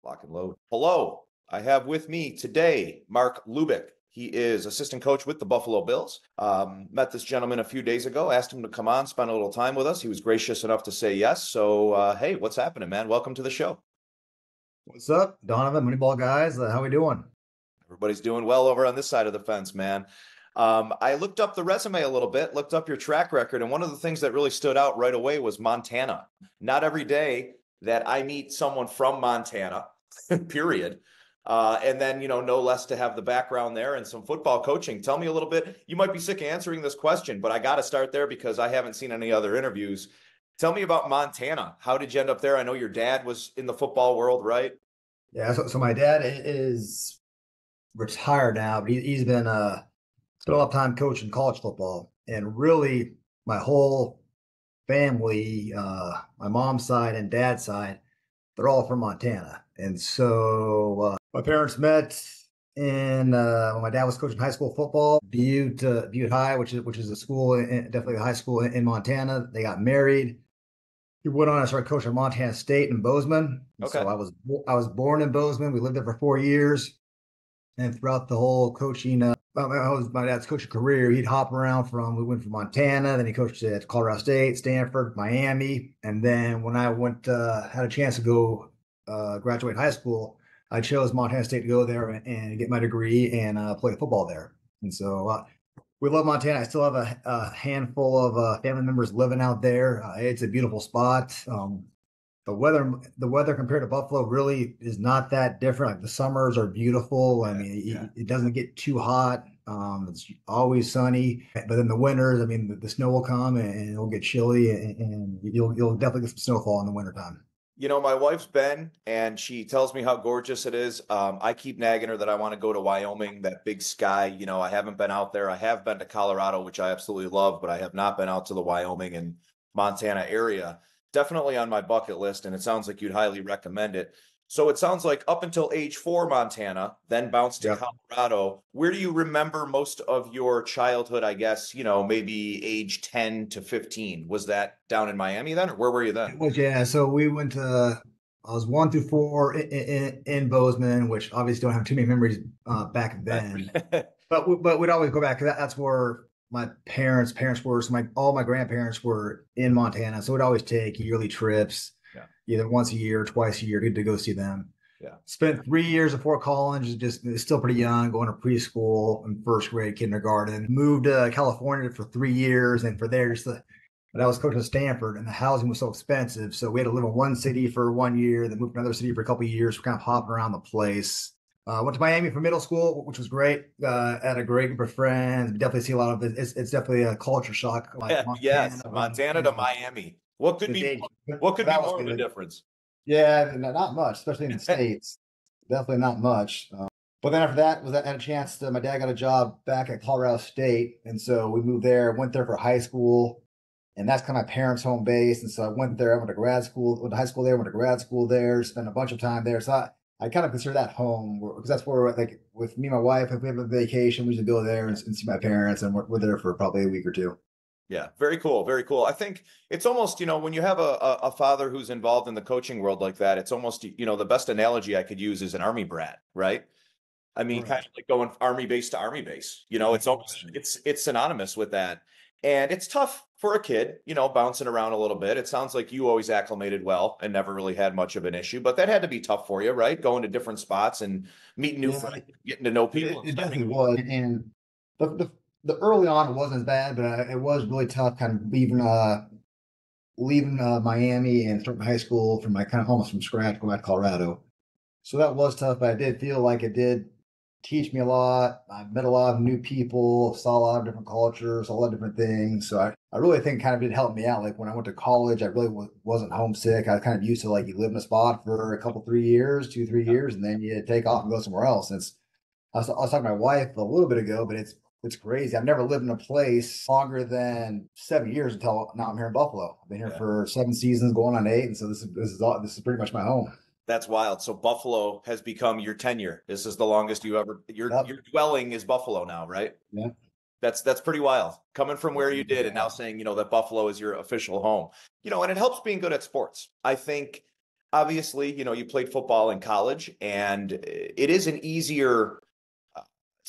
Lock and load. Hello, I have with me today Marc Lubick. He is assistant coach with the Buffalo Bills. Met this gentleman a few days ago, asked him to come on, spend a little time with us. He was gracious enough to say yes. So, hey, what's happening, man? Welcome to the show. What's up, Donovan, Moneyball guys? How we doing? Everybody's doing well over on this side of the fence, man. I looked up the resume a little bit, looked up your track record, and one of the things that really stood out right away was Montana. Not every day that I meet someone from Montana, period. And then, no less to have the background there and some football coaching. Tell me a little bit. You might be sick of answering this question, but I got to start there because I haven't seen any other interviews. Tell me about Montana. How did you end up there? I know your dad was in the football world, right? Yeah, so my dad is retired now, but he's been spent a lot of time coaching college football, and really my whole family, my mom's side and dad's side, they're all from Montana, and so my parents met in when my dad was coaching high school football, Butte High, which is a school, definitely a high school in Montana. They got married. He went on and started coaching at Montana State in Bozeman. Okay. So I was born in Bozeman. We lived there for 4 years, and throughout the whole coaching, my dad's coaching career, he'd hop around we went from Montana, then he coached at Colorado State, Stanford, Miami, and then when I had a chance to go graduate high school, I chose Montana State to go there and get my degree and play football there. And so we love Montana. I still have a handful of family members living out there. It's a beautiful spot. The weather compared to Buffalo really is not that different. Like the summers are beautiful. I mean, it doesn't get too hot. It's always sunny. But then the winters, I mean, the snow will come and it'll get chilly, and you'll definitely get some snowfall in the wintertime. My wife's been, and she tells me how gorgeous it is. I keep nagging her that I want to go to Wyoming, that big sky. I haven't been out there. I have been to Colorado, which I absolutely love, but I have not been out to the Wyoming and Montana area. Definitely on my bucket list, and it sounds like you'd highly recommend it. So it sounds like up until age 4, Montana, then bounced to Colorado. Where do you remember most of your childhood, I guess, maybe age 10 to 15? Was that down in Miami then, or where were you then? Yeah. So we went to, I was 1 through 4 in Bozeman, which obviously don't have too many memories back then. But we'd always go back because that's where my parents were. So all my grandparents were in Montana. So we'd always take yearly trips, either once a year, twice a year, to go see them. Yeah. Spent 3 years before college, just still pretty young, going to preschool and first grade, kindergarten. Moved to California for 3 years, and for there, but I was coaching at Stanford, and the housing was so expensive. So we had to live in one city for 1 year, then moved to another city for a couple of years. We're kind of hopping around the place. Went to Miami for middle school, which was great. Had a great group of friends. Definitely see a lot of it. It's definitely a culture shock. Like Yes, Montana to Miami. What could be more of a difference? Yeah, not much, especially in the States. Definitely not much. But then after that, had a chance my dad got a job back at Colorado State, and so we moved there. Went there for high school, and that's kind of my parents' home base. And so I went there. I went to grad school, went to high school there, went to grad school there. Spent a bunch of time there. So I kind of consider that home because that's where, like, with me and my wife, if we have a vacation, we just go there and see my parents, and we're there for probably a week or two. Yeah, very cool. Very cool. I think it's almost, when you have a father who's involved in the coaching world like that, it's almost, the best analogy I could use is an army brat, right? I mean, kind of like going army base to army base, it's almost, it's synonymous with that. And it's tough for a kid, bouncing around a little bit. It sounds like you always acclimated well and never really had much of an issue, but that had to be tough for you, right? Going to different spots and meeting new friends, getting to know people. It definitely was. And the early on it wasn't as bad, but it was really tough kind of leaving Miami and starting high school from kind of almost from scratch, going back to Colorado. So that was tough, but I did feel like it did teach me a lot. I met a lot of new people, saw a lot of different cultures, a lot of different things. So I really think kind of did help me out. Like when I went to college, I really wasn't homesick. I was kind of used to, like, you live in a spot for a couple, 3 years, 2, 3 years, and then you take off and go somewhere else. And I was talking to my wife a little bit ago, but it's crazy. I've never lived in a place longer than 7 years until now I'm here in Buffalo. I've been here for 7 seasons, going on 8. And so this is pretty much my home. That's wild. So Buffalo has become your tenure. This is the longest your dwelling is Buffalo now, right? Yeah. That's pretty wild. Coming from where you did and now saying, that Buffalo is your official home. And it helps being good at sports. I think obviously, you played football in college, and it is it's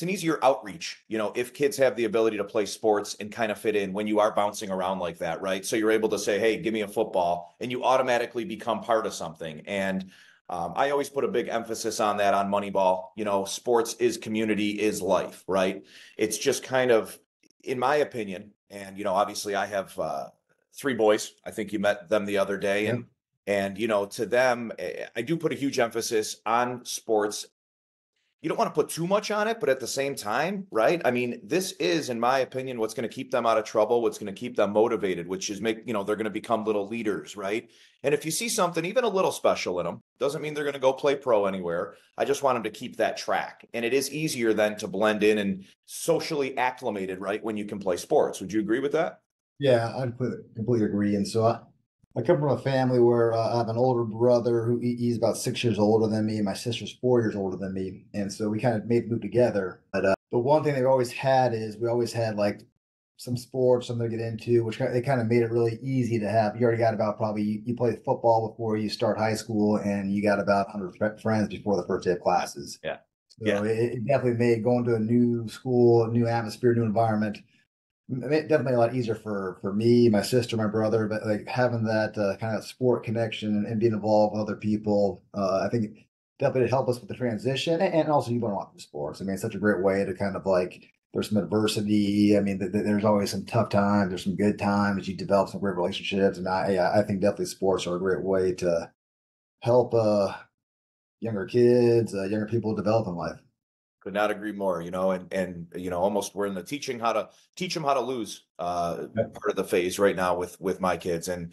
an easier outreach, if kids have the ability to play sports and kind of fit in when you are bouncing around like that, right? So you're able to say, hey, give me a football, and you automatically become part of something. And I always put a big emphasis on that on Moneyball. Sports is community, is life, right? It's just kind of, in my opinion, and obviously I have three boys. I think you met them the other day, Yeah. and to them, I do put a huge emphasis on sports. You don't want to put too much on it, but at the same time, right? I mean, this is, in my opinion, what's going to keep them out of trouble, what's going to keep them motivated, which is they're going to become little leaders, right? And if you see something even a little special in them, doesn't mean they're going to go play pro anywhere. I just want them to keep that track. And it is easier then to blend in and socially acclimated, right? When you can play sports. Would you agree with that? Yeah, I completely agree. And so I come from a family where I have an older brother who he's about 6 years older than me, and my sister's 4 years older than me. And so we kind of made the move together. But one thing they've always had is we always had like some sports, something to get into, which they kind of made it really easy to have. You already got about probably you play football before you start high school, and you got about 100 friends before the first day of classes. Yeah. So it definitely made going to a new school, new atmosphere, new environment definitely a lot easier for me, my sister, my brother, but like having that kind of sport connection and being involved with other people, I think definitely help us with the transition. And also you learn a lot from sports. I mean, it's such a great way to kind of like there's some adversity. I mean, there's always some tough times. There's some good times. You develop some great relationships, and I think definitely sports are a great way to help younger kids, younger people develop in life. Could not agree more, and almost we're in the teach them how to lose part of the phase right now with my kids. And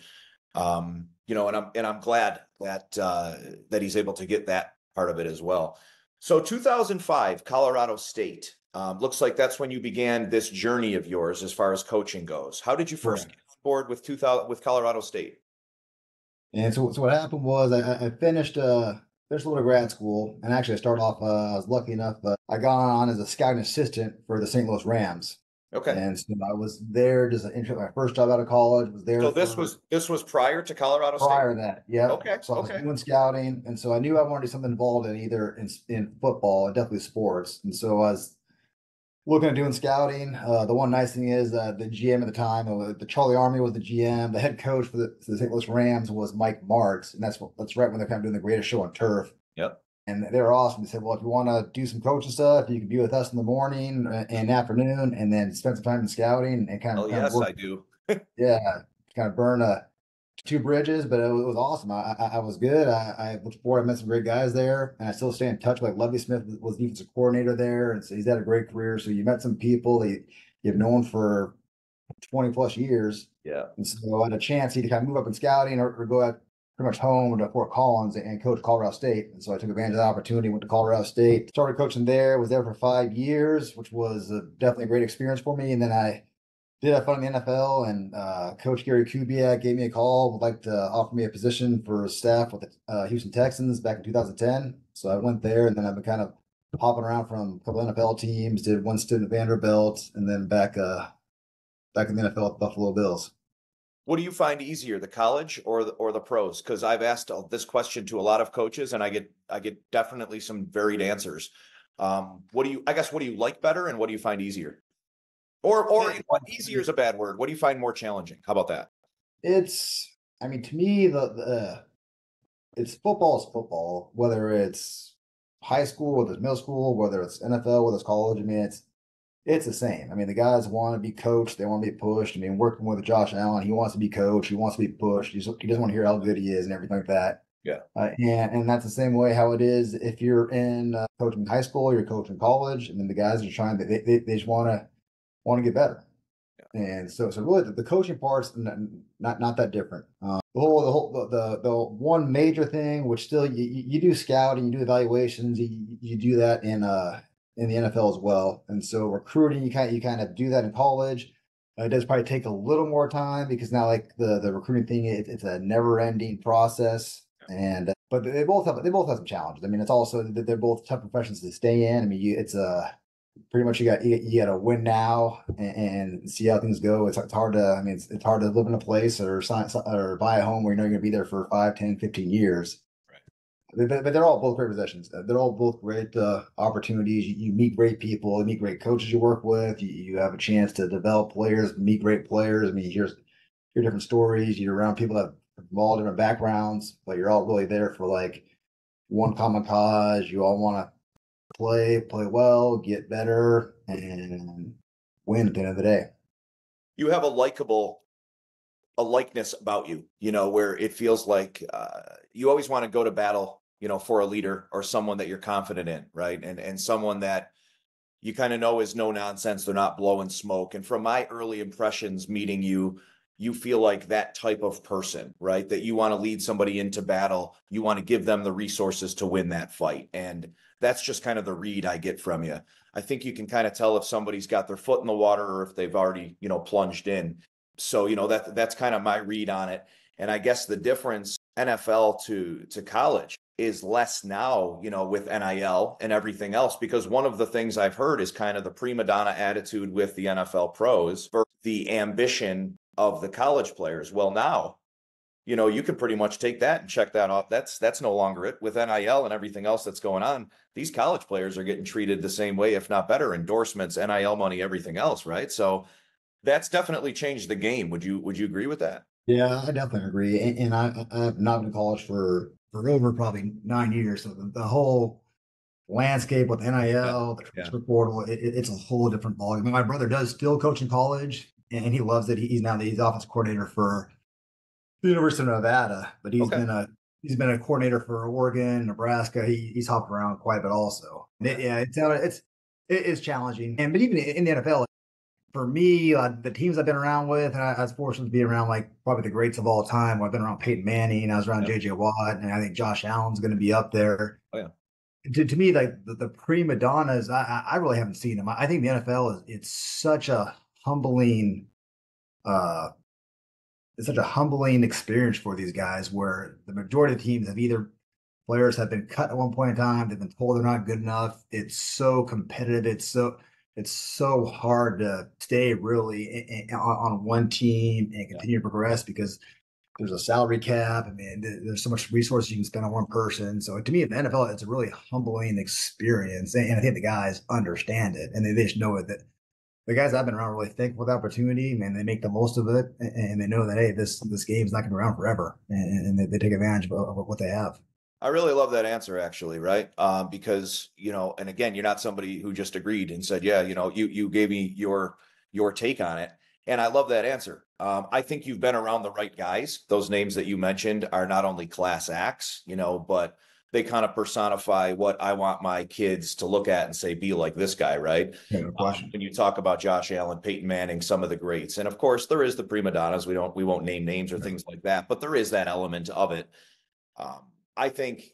and I'm glad that he's able to get that part of it as well. So 2005, Colorado State. Looks like that's when you began this journey of yours as far as coaching goes. How did you first Correct. get on board with 2000 with Colorado State? And so what happened was I finished a little grad school, and actually I started off. I was lucky enough. I got on as a scouting assistant for the St. Louis Rams, Okay. and so I was there just my first job out of college. Was there So this for was prior to Colorado State? prior to that. Yep. Okay, So I was okay. doing scouting, and so I knew I wanted to do something involved in either in football and definitely sports. And so I was looking at doing scouting. The one nice thing is the GM at the time, the Charlie Army was the GM. The head coach for the St. Louis Rams was Mike Marks, and that's right when they're kind of doing the greatest show on turf. Yep. And they were awesome. They said, "Well, if you want to do some coaching stuff, you can be with us in the morning and afternoon, and then spend some time in scouting and Oh kind of yes, work. I do. Yeah, kind of burn two bridges." But it was awesome. I was good. I looked forward. I met some great guys there, and I still stay in touch. Like Lovey Smith was defensive coordinator there, and so he's had a great career. So you met some people that you've known for 20 plus years. Yeah. And so I had a chance to kind of move up in scouting or go out pretty much home to Fort Collins and coach Colorado State. And so I took advantage of the opportunity, went to Colorado State, started coaching there, was there for 5 years, which was definitely a great experience for me. And then I did have fun in the NFL, and Coach Gary Kubiak gave me a call, would like to offer me a position for staff with the Houston Texans back in 2010. So I went there, and then I've been kind of hopping around from a couple NFL teams, did one stint at Vanderbilt, and then back in the NFL with Buffalo Bills. What do you find easier, the college or the pros? Because I've asked this question to a lot of coaches, and I get definitely some varied answers. What do you like better, and what do you find easier? Or easier is a bad word. What do you find more challenging? How about that? I mean, to me, it's football is football, whether it's high school, whether it's middle school, whether it's NFL, whether it's college. I mean, it's the same. I mean, the guys want to be coached. They want to be pushed. I mean, working with Josh Allen, he wants to be coached. He wants to be pushed. He doesn't want to hear how good he is and everything like that. Yeah. And that's the same way how it is if you're in coaching high school, you're coaching college, and then the guys are trying to they just want to get better. And so really the coaching part's not that different. The one major thing, which still you do scouting, you do evaluations, you do that in the NFL as well. And so recruiting, you kind of do that in college. It does probably take a little more time because now like the recruiting thing, it's a never ending process. And but they both have some challenges. I mean, it's also they're both tough professions to stay in. I mean, pretty much you got to win now and see how things go. It's hard to, I mean, it's hard to live in a place or sign or buy a home where you know you're going to be there for 5, 10, 15 years. But they're all both great possessions. They're all both great opportunities. You meet great people, you meet great coaches you work with. You have a chance to develop players, meet great players. I mean, hear different stories. You're around people that have all different backgrounds, but you're all really there for like one common cause. You all want to play well, get better, and win at the end of the day. You have a likeness about you, where it feels like you always want to go to battle, for a leader or someone that you're confident in, right? And someone that you kind of know is no nonsense. They're not blowing smoke. And from my early impressions meeting you, you feel like that type of person, right? That you want to lead somebody into battle. You want to give them the resources to win that fight. And that's just kind of the read I get from you. I think you can kind of tell if somebody's got their foot in the water or if they've already, plunged in. So, that's kind of my read on it. And I guess the difference NFL to college is less now, with NIL and everything else, because one of the things I've heard is kind of the prima donna attitude with the NFL pros for the ambition of the college players. Well, now, you can pretty much take that and check that off. That's no longer it with NIL and everything else that's going on. These college players are getting treated the same way, if not better, endorsements, NIL money, everything else, right? So that's definitely changed the game. Would you agree with that? Yeah, I definitely agree. And I've not been in college for over probably 9 years. So the whole landscape with Yeah. NIL, the Yeah. transfer portal, it's a whole different ballgame. My brother does still coach in college, and he loves it. He's now the offensive coordinator for the University of Nevada, but Okay. he's been a coordinator for Oregon, Nebraska. He's hopped around quite a bit also. Okay. Yeah, it is challenging. And but even in the NFL, for me, the teams I've been around with, and I was fortunate to be around like probably the greats of all time. I've been around Peyton Manning, I was around Yeah. JJ Watt, and I think Josh Allen's going to be up there. Oh yeah. To me, like the prima donnas, I really haven't seen them. I think the NFL it's such a humbling uh it's such a humbling experience for these guys where the majority of the teams have either players have been cut at one point in time, they've been told they're not good enough. It's so competitive. It's so hard to stay really on one team and Yeah. continue to progress because there's a salary cap. I mean, there's so much resources you can spend on one person. So to me, in the NFL, it's a really humbling experience, and I think the guys understand it, and they just know it that the guys I've been around really thankful for the opportunity, man. They make the most of it, and they know that hey, this game's not going to be around forever, and they take advantage of what they have. I really love that answer, actually, right? Because and again, you're not somebody who just agreed and said, "Yeah, you gave me your take on it," and I love that answer. I think you've been around the right guys. Those names that you mentioned are not only class acts, but they kind of personify what I want my kids to look at and say, "Be like this guy," right? Yeah, no question. When you talk about Josh Allen, Peyton Manning, some of the greats, and of course, there is the prima donnas. We won't name names or things like that, but there is that element of it. I think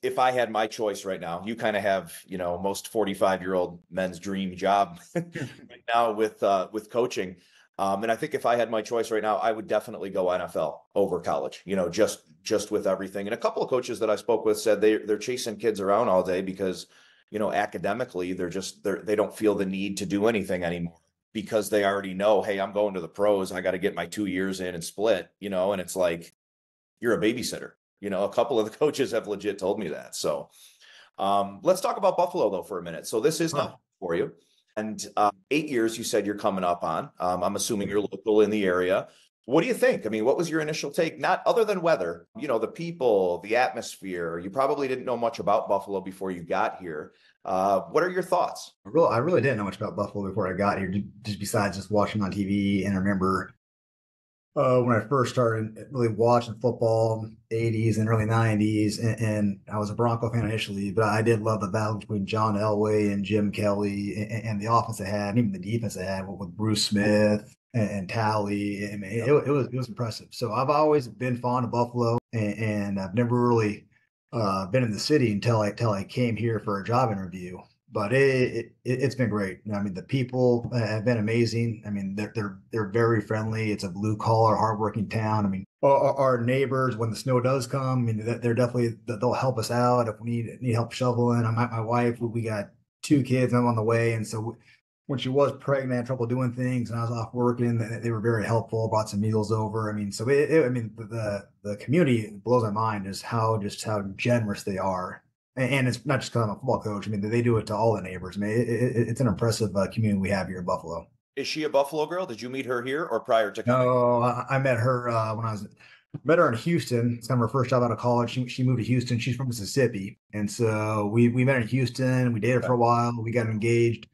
if I had my choice right now, you kind of have, most 45-year-old men's dream job right now with coaching. And I think if I had my choice right now, I would definitely go NFL over college, just with everything. And a couple of coaches that I spoke with said they're chasing kids around all day because, academically they don't feel the need to do anything anymore because they already know, hey, I'm going to the pros. I got to get my 2 years in and split, and it's like, you're a babysitter. A couple of the coaches have legit told me that. So let's talk about Buffalo though for a minute. So this is not for you. And 8 years you said you're coming up on. I'm assuming you're local in the area. What do you think? I mean, what was your initial take? Not other than weather, the people, the atmosphere. You probably didn't know much about Buffalo before you got here. What are your thoughts? I really didn't know much about Buffalo before I got here, just besides just watching on TV. And I remember when I first started really watching football, 80s and early 90s, and I was a Bronco fan initially, but I did love the battle between John Elway and Jim Kelly and the offense they had, and even the defense they had with Bruce Smith and Talley. I mean, it was impressive. So I've always been fond of Buffalo, and I've never really been in the city until I came here for a job interview. But it's been great. I mean, the people have been amazing. I mean, they're very friendly. It's a blue collar, hardworking town. I mean, our neighbors when the snow does come, I mean, they're definitely they'll help us out if we need help shoveling. My wife, we got two kids. I'm on the way, and so when she was pregnant, I had trouble doing things, and I was off working. They were very helpful. Brought some meals over. I mean, so I mean, the community blows my mind is just how generous they are. And it's not just because I'm a football coach. I mean, they do it to all the neighbors. I mean, it's an impressive community we have here in Buffalo. Is she a Buffalo girl? Did you meet her here or prior to coming? No, I met her when I was met her in Houston. It's kind of her first job out of college. She moved to Houston. She's from Mississippi, and so we met in Houston. We dated for a while. We got engaged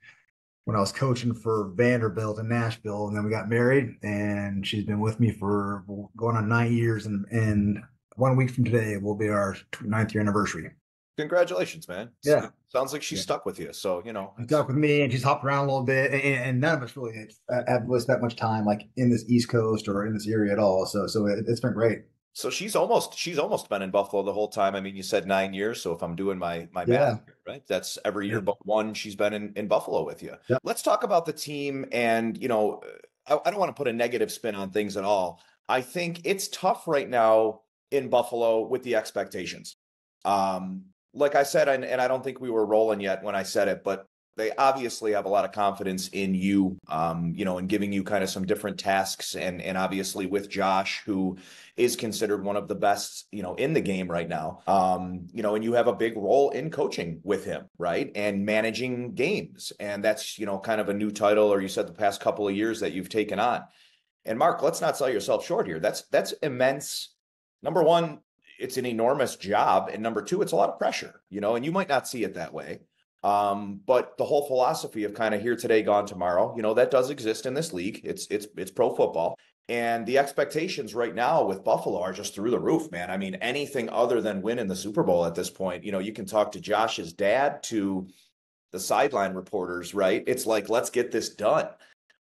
when I was coaching for Vanderbilt in Nashville, and then we got married. And she's been with me for going on 9 years, and 1 week from today will be our ninth year anniversary. Congratulations, man. Yeah. Sounds like she's Yeah. stuck with you. So, She's stuck with me, and she's hopped around a little bit, and none of us really have really spent much time like in this East Coast or in this area at all. So it's been great. so she's almost been in Buffalo the whole time. I mean, you said 9 years. So if I'm doing my math, Yeah. right, that's every year Yeah. but one she's been in Buffalo with you. Yeah. Let's talk about the team. And, I don't want to put a negative spin on things at all. I think it's tough right now in Buffalo with the expectations. Like I said, and I don't think we were rolling yet when I said it, but they obviously have a lot of confidence in you, and giving you kind of some different tasks. And obviously with Josh, who is considered one of the best, in the game right now, and you have a big role in coaching with him, right? And managing games. And that's, kind of a new title, or you said the past couple of years that you've taken on. And Mark, let's not sell yourself short here. That's immense. Number one, it's an enormous job. And number two, it's a lot of pressure, and you might not see it that way. But the whole philosophy of kind of here today, gone tomorrow, that does exist in this league. It's pro football. And the expectations right now with Buffalo are just through the roof, man. I mean, anything other than winning the Super Bowl at this point, you can talk to Josh's dad, to the sideline reporters, right? It's like, let's get this done.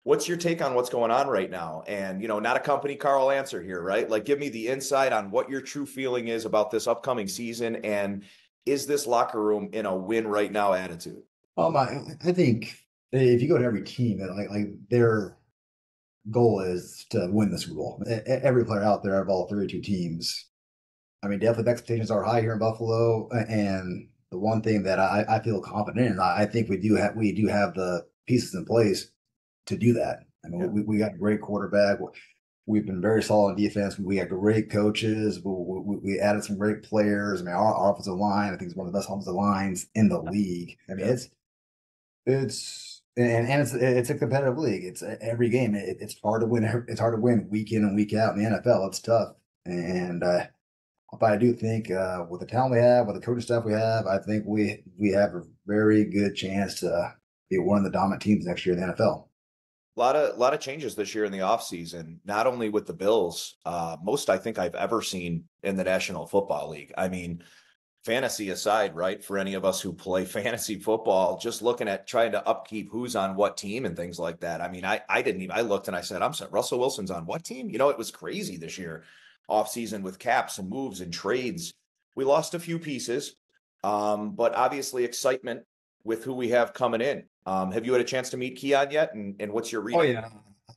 What's your take on what's going on right now? And, not a company Carl answer here, right? Like, give me the insight on what your true feeling is about this upcoming season. And is this locker room in a win right now attitude? I think if you go to every team, like their goal is to win the Super Bowl. Every player out there of all 32 teams, I mean, definitely the expectations are high here in Buffalo. And the one thing that I feel confident in, I think we do have the pieces in place to do that. I mean, Yeah. we got a great quarterback. We've been very solid in defense. We got great coaches. We added some great players. I mean, our offensive line, I think, is one of the best offensive lines in the league. I mean, Yeah. it's a competitive league. It's every game. It's hard to win. It's hard to win week in and week out in the NFL. It's tough. And but I do think with the talent we have, with the coaching staff we have, I think we have a very good chance to be one of the dominant teams next year in the NFL. Lot of changes this year in the offseason, not only with the Bills, most I think I've ever seen in the National Football League. I mean, fantasy aside, right? For any of us who play fantasy football, just looking at trying to upkeep who's on what team and things like that. I mean, I didn't even, I looked and I said, I'm sorry, Russell Wilson's on what team? It was crazy this year, offseason, with caps and moves and trades. We lost a few pieces, but obviously excitement with who we have coming in. Have you had a chance to meet Keon yet? And what's your read? Oh yeah,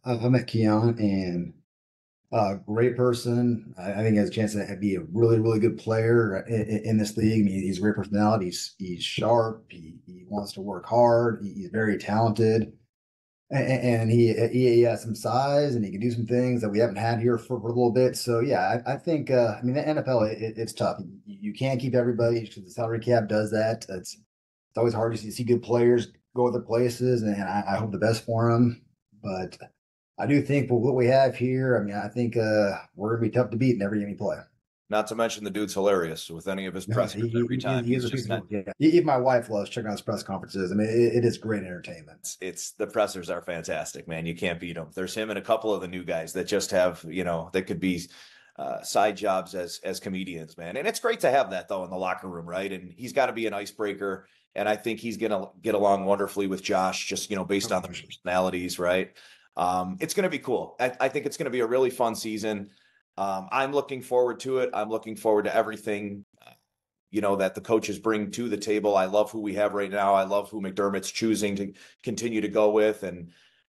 I met Keon, and great person. I think he has a chance to be a really, really good player in this league. I mean, he's a great personality. He's sharp. He wants to work hard. He's very talented, and he has some size, and he can do some things that we haven't had here for a little bit. So yeah, I think I mean the NFL, it's tough. You can't keep everybody because the salary cap does that. It's always hard to see good players go other places, and I hope the best for them. But I do think for what we have here, I mean, I think we're gonna be tough to beat in every game we play. Not to mention the dude's hilarious with any of his No, pressers every time. he is He's a piece just of work. Yeah. Even my wife loves checking out his press conferences. I mean, it is great entertainment. it's the pressers are fantastic, man. You can't beat them. There's him and a couple of the new guys that just have, that could be side jobs as comedians, man. And it's great to have that though in the locker room, right? And he's got to be an icebreaker. And I think he's gonna get along wonderfully with Josh, just based on their personalities, right? It's gonna be cool. I think it's gonna be a really fun season. I'm looking forward to it. I'm looking forward to everything that the coaches bring to the table. I love who we have right now. I love who McDermott's choosing to continue to go with, and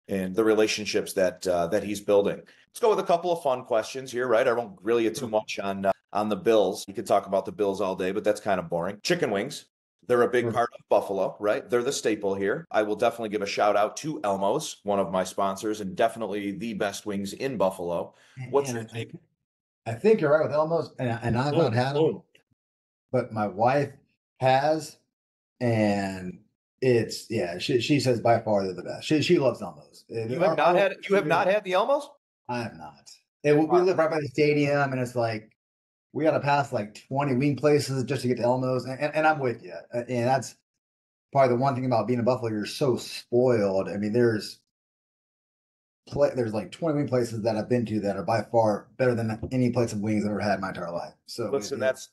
the relationships that he's building. Let's go with a couple of fun questions here, right? I won't grill you too much on the Bills. You could talk about the Bills all day, but that's kind of boring. Chicken wings, They're a big part of Buffalo, right? They're the staple here. I will definitely give a shout out to Elmo's, one of my sponsors, and definitely the best wings in Buffalo. What's your And take? I think you're right with Elmo's, and I've not Boom, had them, boom. but my wife has, and it's yeah. She says by far they're the best. She loves Elmo's. You have not had the Elmos? I have not. We live right by the stadium, and it's like we got to pass like 20 wing places just to get to Elmo's, and I'm with you. And that's probably the one thing about being in Buffalo. You're so spoiled. I mean, there's like 20 wing places that I've been to that are by far better than any place of wings I've ever had in my entire life. So Listen, that's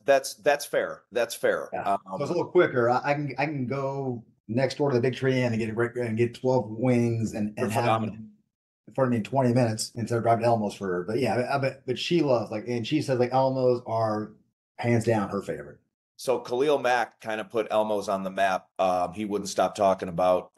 fair. That's fair. yeah. So it's a little quicker. I can go next door to the big tree Inn and get 12 wings They're and have them phenomenal. in front of me in 20 minutes instead of driving to Elmo's for her. But yeah, but she loves and she says like Elmo's are hands down her favorite. So Khalil Mack kind of put Elmo's on the map. He wouldn't stop talking about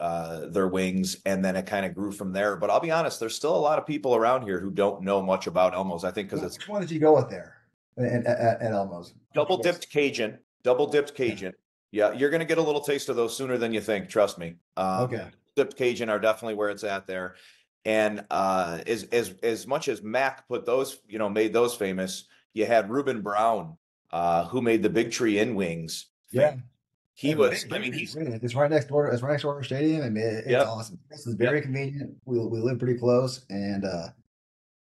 their wings, and then it kind of grew from there. But I'll be honest, there's still a lot of people around here who don't know much about Elmo's. I think because it's Which one did you go with there at Elmo's? double dipped Cajun, double dipped Cajun. Yeah, you're gonna get a little taste of those sooner than you think. Trust me. Okay. Dipped Cajun are definitely where it's at there. And as much as Mac put those, made those famous, you had Reuben Brown, who made the Big Tree Inn wings. Yeah. He was, I mean, it's right next door. It's right next door to our stadium. I mean, it's awesome. This is very convenient. We live pretty close, and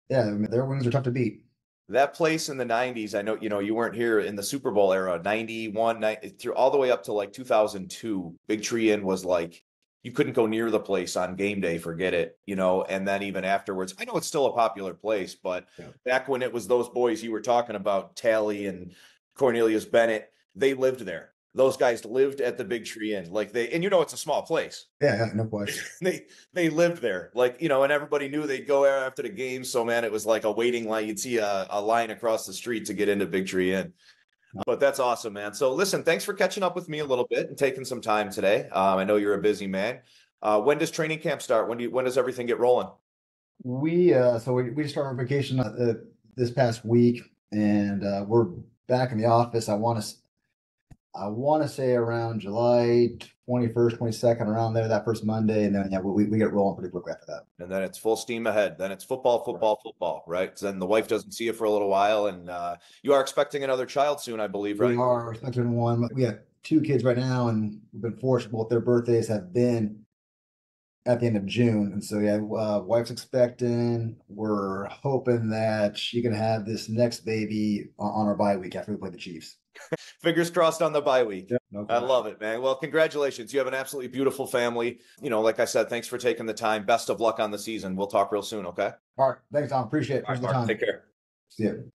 yeah, I mean, their wings are tough to beat. that place in the 90s. I know, you weren't here in the Super Bowl era, 91, through all the way up to like 2002. Big Tree Inn was like, you couldn't go near the place on game day, forget it, and then even afterwards, I know it's still a popular place, but back when it was those boys you were talking about, Tally and Cornelius Bennett, they lived there. Those guys lived at the Big Tree Inn, and it's a small place. Yeah, no question. They lived there, and everybody knew they'd go there after the game. So man, it was like a waiting line. You'd see a line across the street to get into Big Tree Inn. But that's awesome, man. So listen, thanks for catching up with me a little bit and taking some time today. I know you're a busy man. When does training camp start? When does everything get rolling? We started our vacation this past week, and we're back in the office. I want to say around July 21st, 22nd, around there, that first Monday, and then we get rolling pretty quickly after that. And then it's full steam ahead. Then it's football, right? Then the wife doesn't see you for a little while, and you are expecting another child soon, I believe, right? We are expecting one. We have two kids right now, and we've been fortunate. Both their birthdays have been at the end of June, and so yeah, wife's expecting. We're hoping that she can have this next baby on our bye week after we play the Chiefs. Fingers crossed on the bye week. Yep, no I love it, man. Well, congratulations. You have an absolutely beautiful family. Like I said, thanks for taking the time. Best of luck on the season. We'll talk real soon, okay? All right. Thanks, Tom. Appreciate it. All right, Mark, take care. See you.